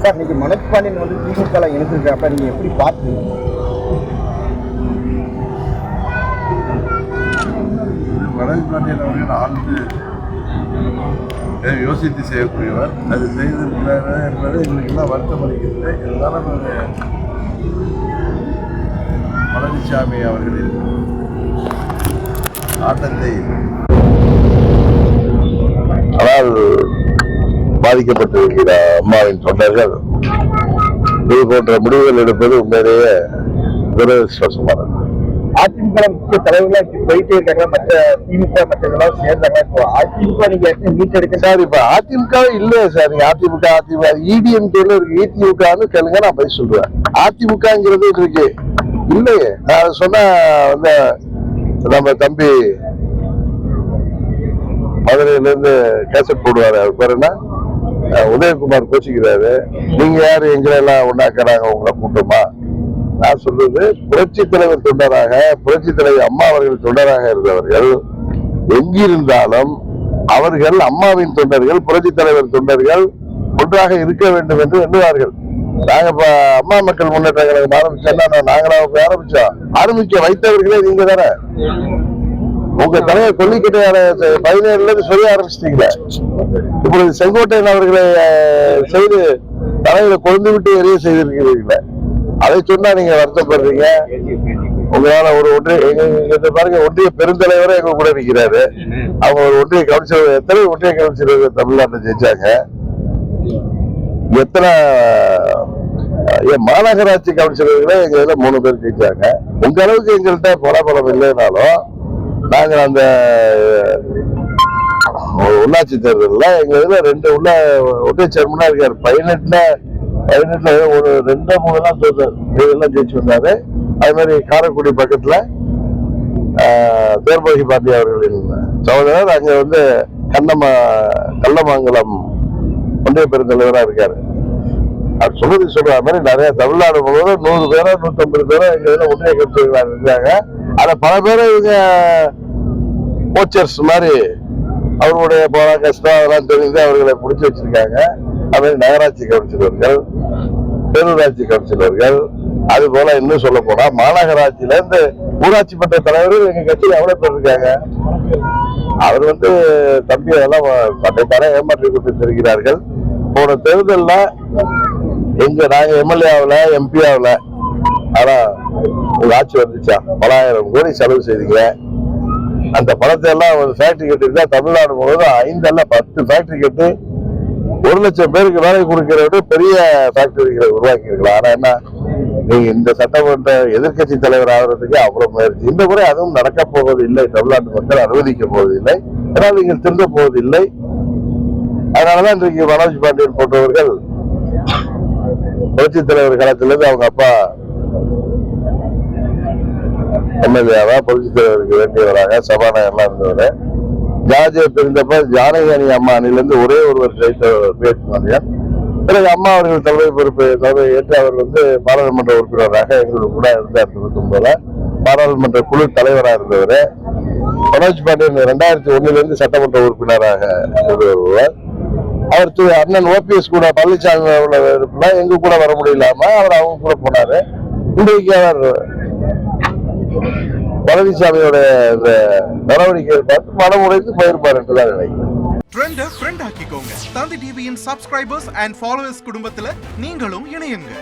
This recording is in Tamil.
சார் இன்னைக்கு மனோஜ் பாண்டியன் வந்து திமுக இணைஞ்சிருக்கிறப்ப நீங்க எப்படி பார்த்தீங்க? மனோஜ் பாண்டியன் அவர்கள் ஆழ்ந்து யோசித்து செய்யக்கூடியவர். அது செய்திருக்கிறார் என்பது எங்களுக்கெல்லாம் வருத்தம் அளிக்கிறது. இருந்தாலும் பழனிசாமி அவர்களின் ஆட்டத்தை ஆனால் பாதிக்கப்பட்டிருக்கிற அம்மாவின் தொண்டர்கள் இது போன்ற முடிவுகள் எடுப்பது உண்மையிலேயே துரதிருஷ்டவசமானது. அதிமுக முக்கிய தலைவர்களா போயிட்டே இருக்காங்க, மற்ற திமுக மற்றவங்களாம் சேர்ந்தாங்க. இப்போ அதிமுக நீங்க மீட்டெடுக்க சார், இப்ப அதிமுக இல்லையா சார்? நீங்க அதிமுக இடிஎம்கேல இருக்கு, அதிமுகன்னு கேளுங்க, நான் போய் சொல்றேன். அதிமுகங்கிறது இருக்கு இல்லையே. நான் சொன்ன வந்து நம்ம தம்பி மதுரையில இருந்து கேசட் போடுவாரு, அவர் பேர் என்ன, உதயகுமார் கோச்சிக்கிறாரு. நீங்க யாரு எங்களை எல்லாம் ஒன்னாக்குறாங்க உங்களை கூட்டமா? நான் சொல்றது புரட்சி தலைவர் தொண்டராக, புரட்சி தலைவர் அம்மா அவர்கள் தொண்டராக இருந்தவர்கள் எங்கிருந்தாலும் அவர்கள் அம்மாவின் தொண்டர்கள், புரட்சி தலைவர் தொண்டர்கள் ஒன்றாக இருக்க வேண்டும் என்று எண்ணுவார்கள். நாங்க இப்ப அம்மா மக்கள் முன்னேற்ற கழகம் ஆரம்பிச்சோம்னா நாங்களா ஆரம்பிக்க வைத்தவர்களே நீங்க தானே. உங்க தலைவர் கொல்லிக்கட்டையார 17 இருந்து சொல்ல ஆரம்பிச்சிட்டீங்களே. இப்பொழுது செங்கோட்டையன் அவர்களை செய்து தலைவரை கொண்டு விட்டு எரிய செய்திருக்கிறீர்களே. அதை சொன்னா நீங்க வருத்தப்படுறீங்க. உங்களால ஒரு ஒன்றிய பாருங்க, ஒன்றிய பெருந்தலைவரை எங்க கூட நிற்கிறாரு. அவங்க ஒரு ஒன்றிய கவுன்சிலர், எத்தனை ஒன்றிய கவுன்சிலர் தமிழ்நாட்டில் ஜெயிச்சாங்க? எத்தனை மாநகராட்சி கவுன்சிலர்களே எங்க இதுல 3 பேர் ஜெயிச்சாங்க. உங்க அளவுக்கு எங்கள்கிட்ட பலபலம் இல்லைனாலும் நாங்கள் அந்த உள்ளாட்சி தேர்தலில் எங்க இதுல 2 ஒன்றிய சேர்மனா இருக்காரு. 18ல ஒரு 2-3 தான் இதெல்லாம் ஜெயிச்சு வந்தாரு. அது மாதிரி காரைக்குடி பக்கத்துல தேர்பகி பாண்டி அவர்களின் சகோதரர் அங்க வந்து கள்ளமங்கலம் ஒன்றிய பெருந்தலைவரா இருக்காரு. அது சொல்ற மாதிரி நிறைய தமிழ்நாடு முழுவதும் 100 பேரோ 150 பேரோ எங்க இதுல ஒன்றிய கட்சிகளாக இருக்காங்க. அத பல பேரை இவங்க கோச்சர்ஸ் மாதிரி அவர்களுடைய போன கஷ்டம் அதெல்லாம் தெரிஞ்சு அவர்களை பிடிச்சி வச்சிருக்காங்க. அது மாதிரி நகராட்சி கவுன்சிலர்கள், பேரூராட்சி கவுன்சிலர்கள், அது போல இன்னும் சொல்ல போனா மாநகராட்சியில இருந்து ஊராட்சி மன்ற தலைவர்கள் எங்க கட்சியில் எவ்வளவு பேர் இருக்காங்க. அவர் வந்து தம்பி அதெல்லாம் பட்டைக்கார ஏமாற்றி கொண்டு தெரிகிறார்கள். போன தேர்தல்ல நாங்க எம்எல்ஏ ஆகல, எம்பி ஆகல, ஆனா உங்க ஆட்சி வந்துச்சா? 10,000 கோடி செலவு செய்தீங்க. அந்த பணத்தை எல்லாம் ஒரு ஃபேக்டரி கட்டிருந்தா தமிழ்நாடு முழுவதும் 5 அல்ல 10 ஃபேக்டரி கட்டி 1 லட்சம் பேருக்கு வேலை கொடுக்கிற பெரிய ஃபேக்டரிகளை உருவாக்கி இருக்கலாம். ஆனா என்ன, நீங்க இந்த சட்டமன்ற எதிர்கட்சி தலைவர் ஆகிறதுக்கு அவ்வளவு முயற்சி. இந்த முறை அதுவும் நடக்க போவது இல்லை. தமிழ்நாட்டு மக்கள் அனுமதிக்க போவதில்லை. அதனால் நீங்கள் திருந்த போவதில்லை. அதனாலதான் இன்றைக்கு மனோஜ் பாண்டியன் போன்றவர்கள் புரட்சி தலைவர் காலத்திலிருந்து அவங்க அப்பா எம்எல்ஏவா புரட்சி தலைவருக்கு வேண்டியவராக சபாநாயகர்லாம் இருந்தவர். ஜார்ஜியா பிரிந்தப்ப ஜானகி அம்மா அணிலிருந்து ஒரே ஒருவர் ஜெயித்தவர். பிறகு அம்மா அவர்கள் தலைமை ஏற்று அவர் வந்து பாராளுமன்ற உறுப்பினராக எங்களுக்கு கூட இருந்தார். 99 பாராளுமன்ற குழு தலைவராக இருந்தவர். மனோஜ் பாண்டியன் 2001 சட்டமன்ற உறுப்பினராக இருந்தவர். அவர் அண்ணன் ஓபிஎஸ் கூட பழனிசாமி எங்க கூட வர முடியலாம அவர் அவங்க கூட போனாரு. இன்றைக்கு அவர் பழனிசாமியோட நடவடிக்கையை பார்த்து மனமுடைந்து போயிருப்பார் என்றுதான் நினைக்கிறேன். ஃப்ரெண்ட் ஆக்கிக்கோங்க. தந்தி டிவியின் சப்ஸ்கிரைபர்ஸ் அண்ட் ஃபாலோவர்ஸ் குடும்பத்துல நீங்களும் இணையுங்க.